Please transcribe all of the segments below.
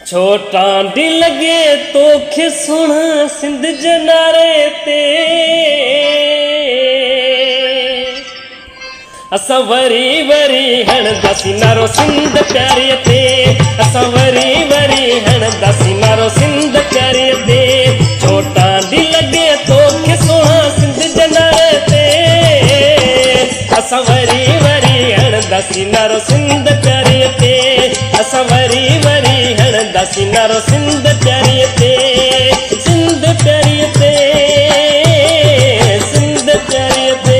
छोटा D लगे तोखे सोना सिंध जनारे ते असां वरी वरी हणंदासीं नारो सिंध प्यारीअ ते असां वरी वरी हणंदासीं नारो सिंध प्यारीअ ते छोटा डी लगे तोखे सोना सिंध जनारे ते असां वरी वरी हणंदासीं नारो सिंध प्यारीअ ते असां वरी वरी हणंदासीं नारो सिंध प्यारीअ ते सिंध प्यारीअ ते सिंध प्यारीअ ते।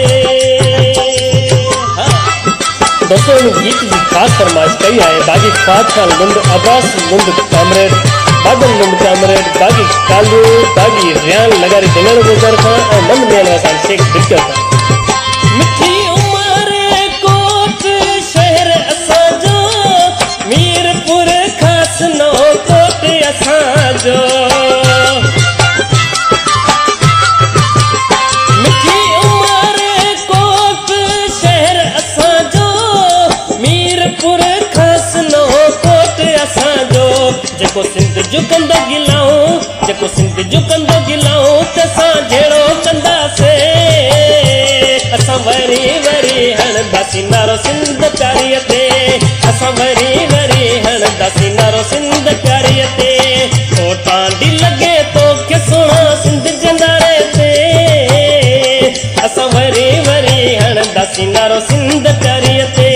दोस्तों गीत की खास फरमाइश कई है बागी फात खान लुंड अब्बास लुंड कामरेड बादल लुंड कामरेड बागी कालू बागी रियान लगारी दिलर गुजर खान और नंद मेल वसान शेख बिक्कर खान। मिठी उम्र कोट शहर असांजो मीरपुर खास नो कोट असांजो मिठी उम्र कोट शहर असांजो मीरपुर खास नो कोट असांजो जेको सिंध झुकंदो गिलाऊं जेको सिंध झुकंदो गिलाऊं तसां जहिड़ो कंदासीं असां वरी वरी हणंदासीं नारो सिंध प्यारीअ ते असां वरी वरी हणंदासीं नारो सिंध प्यारीअ ते छोटा डी लगे तोखे सोना सिंध जनारे ते असां वरी वरी हणंदासीं नारो सिंध प्यारीअ ते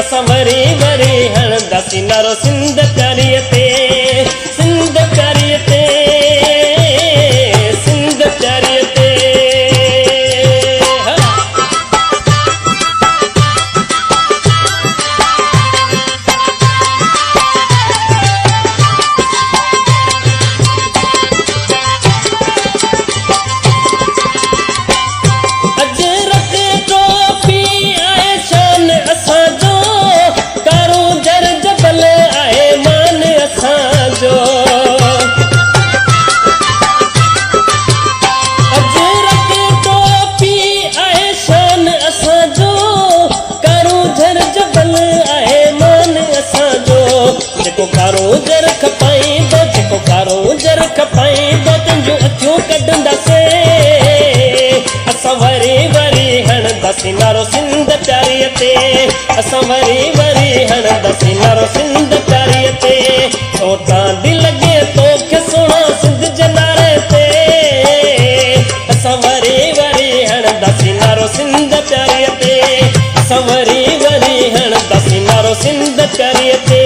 असां वरी वरी हणंदासीं नारो सिंध प्यारीअ ते सिंध प्यारीअ ते सिंध प्यारीअ ते। जेको कारो जर खपाईंदो जेको कारो जर खपाईंदो तुंहिंजूं अखियूं कढंदासीं असां वरी वरी हणंदासीं नारो सिंध प्यारीअ ते असां वरी वरी हणंदासीं नारो सिंध प्यारीअ ते छोटा डी लगे तोखे सोना सिंध जनारे ते असां वरी वरी हणंदासीं नारो सिंध प्यारीअ ते असां वरी वरी हणंदासीं नारो सिंध प्यारीअ ते।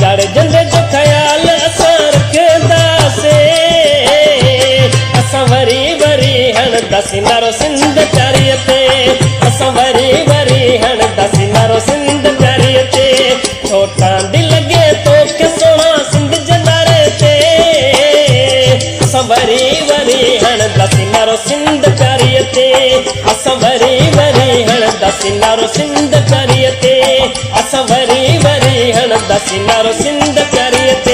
गाड़े जंदे जो ख्याल असां रखंदासीं असां वरी वरी हणंदासीं नारो सिंध प्यारीअ ते असां वरी वरी हणंदासीं नारो सिंध प्यारीअ ते छोटा डी लगे तोखे सोना सिंध जनारे ते असां वरी वरी हणंदासीं नारो सिंध प्यारीअ ते असां वरी वरी हणंदासीं नारो सिंध प्यारीअ ते असां वरी वरी हणंदासीं नारो सिंध प्यारीअ ते।